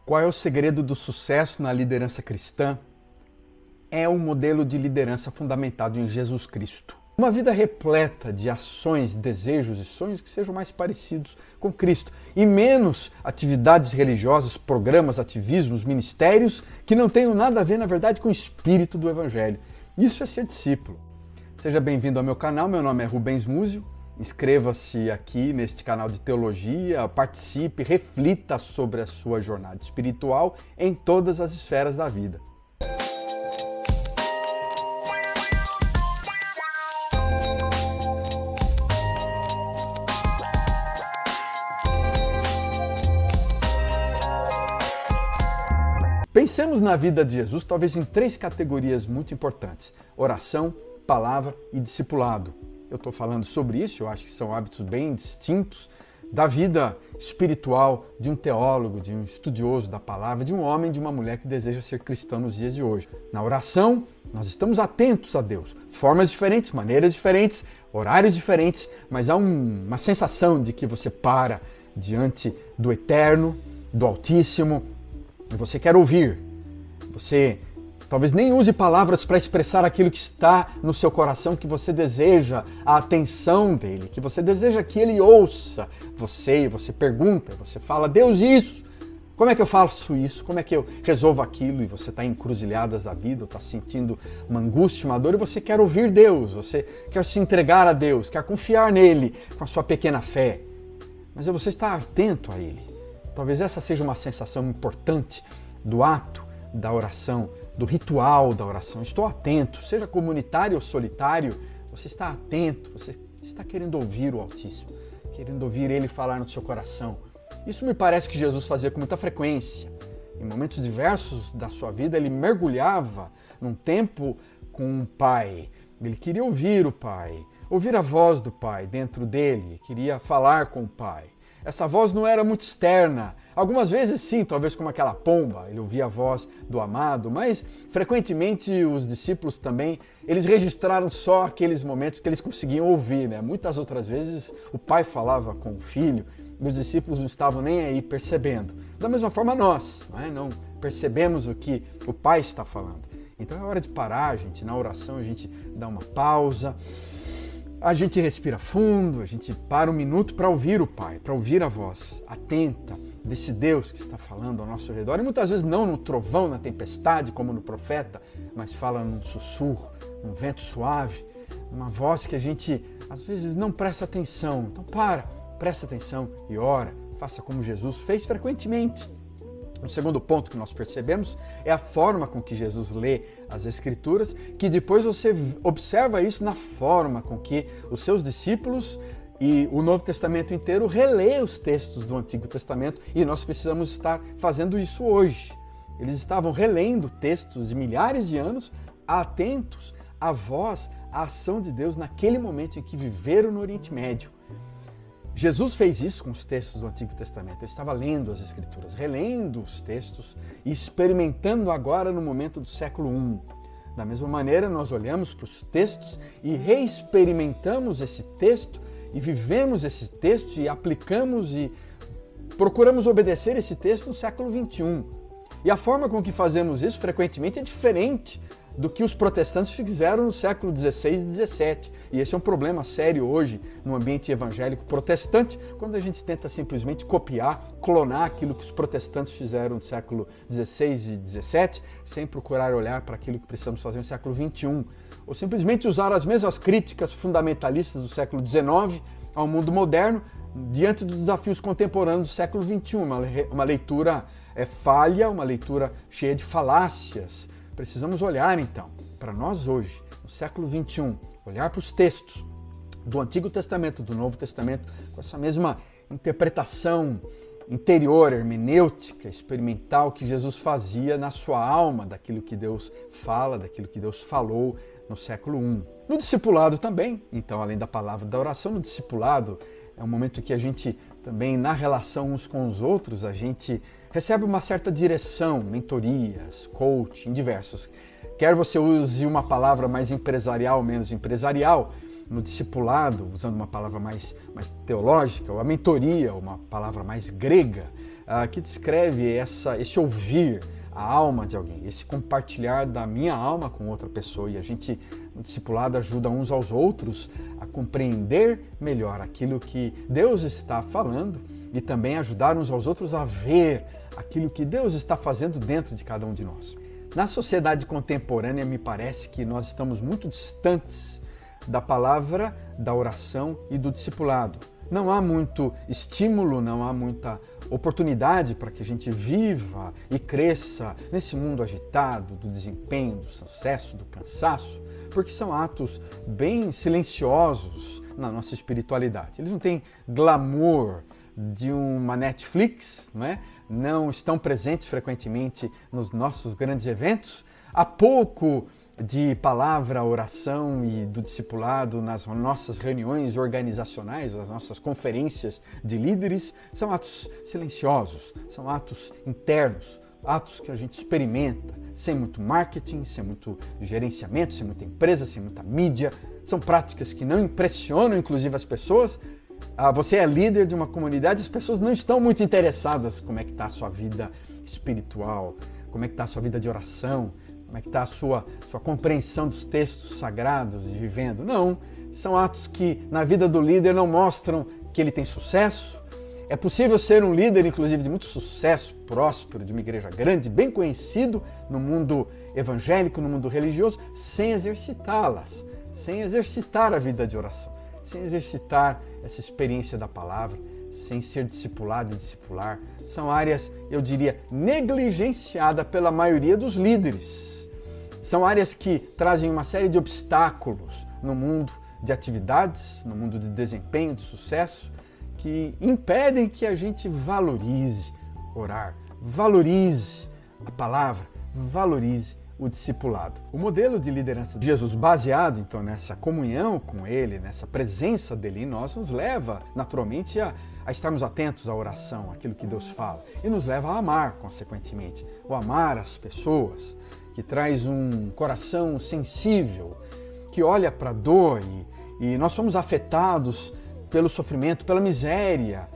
Qual é o segredo do sucesso na liderança cristã? É um modelo de liderança fundamentado em Jesus Cristo. Uma vida repleta de ações, desejos e sonhos que sejam mais parecidos com Cristo e menos atividades religiosas, programas, ativismos, ministérios que não tenham nada a ver, na verdade, com o espírito do Evangelho. Isso é ser discípulo. Seja bem-vindo ao meu canal, meu nome é Rubens Múzio. Inscreva-se aqui neste canal de teologia, participe, reflita sobre a sua jornada espiritual em todas as esferas da vida. Pensemos na vida de Jesus talvez em três categorias muito importantes: oração, palavra e discipulado. Eu estou falando sobre isso, eu acho que são hábitos bem distintos da vida espiritual de um teólogo, de um estudioso da palavra, de um homem, de uma mulher que deseja ser cristão nos dias de hoje. Na oração, nós estamos atentos a Deus, formas diferentes, maneiras diferentes, horários diferentes, mas há uma sensação de que você para diante do Eterno, do Altíssimo, e você quer ouvir. Você talvez nem use palavras para expressar aquilo que está no seu coração, que você deseja a atenção dele, que você deseja que ele ouça você, e você pergunta, você fala: Deus, isso, como é que eu faço isso? Como é que eu resolvo aquilo? E você está em encruzilhadas da vida, está sentindo uma angústia, uma dor, e você quer ouvir Deus, você quer se entregar a Deus, quer confiar nele com a sua pequena fé, mas você está atento a ele. Talvez essa seja uma sensação importante do ato da oração, do ritual da oração. Estou atento, seja comunitário ou solitário, você está atento, você está querendo ouvir o Altíssimo, querendo ouvir ele falar no seu coração. Isso me parece que Jesus fazia com muita frequência. Em momentos diversos da sua vida, ele mergulhava num tempo com o Pai. Ele queria ouvir o Pai, ouvir a voz do Pai dentro dele, queria falar com o Pai. Essa voz não era muito externa. Algumas vezes sim, talvez como aquela pomba, ele ouvia a voz do amado, mas frequentemente os discípulos também, eles registraram só aqueles momentos que eles conseguiam ouvir, né? Muitas outras vezes o pai falava com o filho e os discípulos não estavam nem aí percebendo. Da mesma forma nós, não percebemos o que o pai está falando. Então é hora de parar, gente, na oração a gente dá uma pausa, a gente respira fundo, a gente para um minuto para ouvir o Pai, para ouvir a voz atenta desse Deus que está falando ao nosso redor. E muitas vezes não no trovão, na tempestade, como no profeta, mas fala num sussurro, num vento suave, uma voz que a gente às vezes não presta atenção. Então presta atenção e ora, faça como Jesus fez frequentemente. O segundo ponto que nós percebemos é a forma com que Jesus lê as Escrituras, que depois você observa isso na forma com que os seus discípulos e o Novo Testamento inteiro relê os textos do Antigo Testamento, e nós precisamos estar fazendo isso hoje. Eles estavam relendo textos de milhares de anos, atentos à voz, à ação de Deus naquele momento em que viveram no Oriente Médio. Jesus fez isso com os textos do Antigo Testamento. Ele estava lendo as Escrituras, relendo os textos e experimentando agora no momento do século I. Da mesma maneira, nós olhamos para os textos e reexperimentamos esse texto e vivemos esse texto e aplicamos e procuramos obedecer esse texto no século XXI. E a forma com que fazemos isso frequentemente é diferente do que os protestantes fizeram no século XVI e XVII. E esse é um problema sério hoje no ambiente evangélico protestante, quando a gente tenta simplesmente copiar, clonar aquilo que os protestantes fizeram no século XVI e XVII, sem procurar olhar para aquilo que precisamos fazer no século XXI. Ou simplesmente usar as mesmas críticas fundamentalistas do século XIX ao mundo moderno, diante dos desafios contemporâneos do século XXI. Uma leitura falha, uma leitura cheia de falácias. Precisamos olhar, então, para nós hoje, no século XXI, olhar para os textos do Antigo Testamento, do Novo Testamento, com essa mesma interpretação interior, hermenêutica, experimental que Jesus fazia na sua alma, daquilo que Deus fala, daquilo que Deus falou no século I. No discipulado também, então, além da palavra da oração, no discipulado é um momento que a gente também, na relação uns com os outros, a gente recebe uma certa direção, mentorias, coaching, diversos. Quer você use uma palavra mais empresarial, menos empresarial, no discipulado, usando uma palavra mais teológica, ou a mentoria, uma palavra mais grega, que descreve esse ouvir a alma de alguém, esse compartilhar da minha alma com outra pessoa. E a gente, no discipulado, ajuda uns aos outros a compreender melhor aquilo que Deus está falando e também ajudar uns aos outros a ver aquilo que Deus está fazendo dentro de cada um de nós. Na sociedade contemporânea, me parece que nós estamos muito distantes da palavra, da oração e do discipulado. Não há muito estímulo, não há muita oportunidade para que a gente viva e cresça nesse mundo agitado do desempenho, do sucesso, do cansaço, porque são atos bem silenciosos na nossa espiritualidade. Eles não têm glamour de uma Netflix, não estão presentes frequentemente nos nossos grandes eventos. Há pouco de palavra, oração e do discipulado nas nossas reuniões organizacionais, nas nossas conferências de líderes. São atos silenciosos, são atos internos, atos que a gente experimenta, sem muito marketing, sem muito gerenciamento, sem muita empresa, sem muita mídia. São práticas que não impressionam, inclusive, as pessoas. Você é líder de uma comunidade, as pessoas não estão muito interessadas como é que está a sua vida espiritual, como é que está a sua vida de oração, como é que está a sua compreensão dos textos sagrados e vivendo. Não, são atos que na vida do líder não mostram que ele tem sucesso. É possível ser um líder, inclusive, de muito sucesso, próspero, de uma igreja grande, bem conhecido no mundo evangélico, no mundo religioso, sem exercitá-las, sem exercitar a vida de oração, sem exercitar essa experiência da palavra, sem ser discipulado e discipular. São áreas, eu diria, negligenciadas pela maioria dos líderes. São áreas que trazem uma série de obstáculos no mundo de atividades, no mundo de desempenho, de sucesso, que impedem que a gente valorize orar, valorize a palavra, valorize o discipulado. O modelo de liderança de Jesus, baseado então nessa comunhão com Ele, nessa presença dele em nós, nos leva naturalmente a estarmos atentos à oração, àquilo que Deus fala, e nos leva a amar, consequentemente, o amar as pessoas, que traz um coração sensível, que olha para a dor e nós somos afetados pelo sofrimento, pela miséria,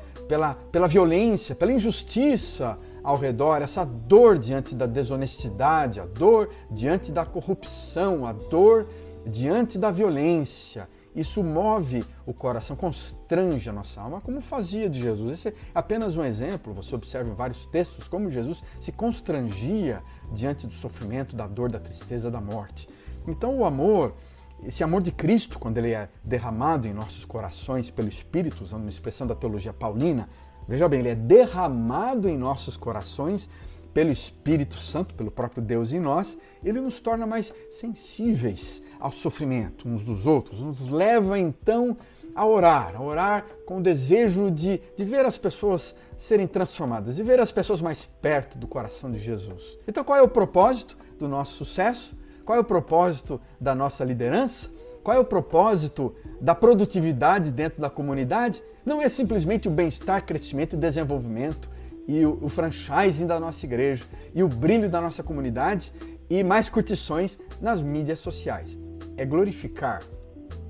pela violência, pela injustiça ao redor, essa dor diante da desonestidade, a dor diante da corrupção, a dor diante da violência. Isso move o coração, constrange a nossa alma, como fazia de Jesus. Esse é apenas um exemplo, você observa em vários textos como Jesus se constrangia diante do sofrimento, da dor, da tristeza, da morte. Então o amor, esse amor de Cristo, quando ele é derramado em nossos corações pelo Espírito, usando uma expressão da teologia paulina, veja bem, ele é derramado em nossos corações pelo Espírito Santo, pelo próprio Deus em nós, ele nos torna mais sensíveis ao sofrimento uns dos outros, nos leva então a orar com o desejo de ver as pessoas serem transformadas, de ver as pessoas mais perto do coração de Jesus. Então qual é o propósito do nosso sucesso? Qual é o propósito da nossa liderança? Qual é o propósito da produtividade dentro da comunidade? Não é simplesmente o bem-estar, crescimento e desenvolvimento e o franchising da nossa igreja e o brilho da nossa comunidade e mais curtições nas mídias sociais. É glorificar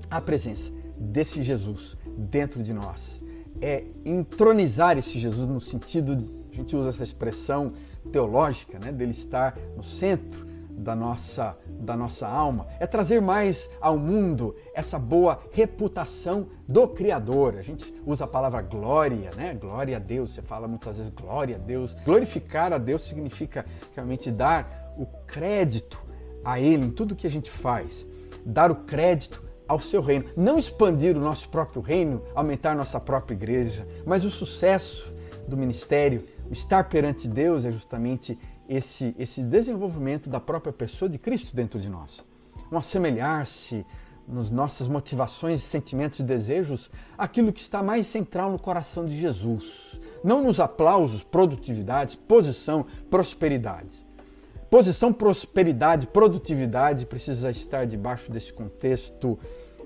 a presença desse Jesus dentro de nós. É entronizar esse Jesus no sentido, a gente usa essa expressão teológica, dele estar no centro da nossa alma, é trazer mais ao mundo essa boa reputação do Criador. A gente usa a palavra glória, Glória a Deus, você fala muitas vezes glória a Deus. Glorificar a Deus significa realmente dar o crédito a Ele em tudo que a gente faz, dar o crédito ao seu reino, não expandir o nosso próprio reino, aumentar nossa própria igreja, mas o sucesso do ministério, o estar perante Deus é justamente esse desenvolvimento da própria pessoa de Cristo dentro de nós. Um assemelhar-se nas nossas motivações, sentimentos e desejos àquilo que está mais central no coração de Jesus. Não nos aplausos, produtividade, posição, prosperidade. Posição, prosperidade, produtividade precisa estar debaixo desse contexto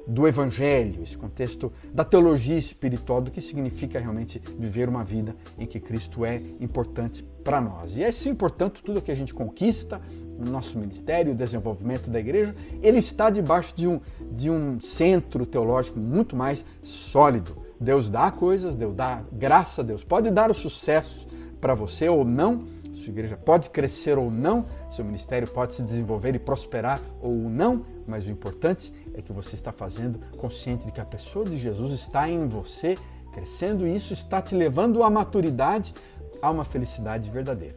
do Evangelho, esse contexto da teologia espiritual, do que significa realmente viver uma vida em que Cristo é importante para nós. E é sim, portanto, tudo que a gente conquista no nosso ministério, o desenvolvimento da igreja, ele está debaixo de um centro teológico muito mais sólido. Deus dá coisas, Deus dá graça, Deus pode dar o sucesso para você ou não, sua igreja pode crescer ou não, seu ministério pode se desenvolver e prosperar ou não, mas o importante é que você está fazendo consciente de que a pessoa de Jesus está em você, crescendo, e isso está te levando à maturidade, a uma felicidade verdadeira.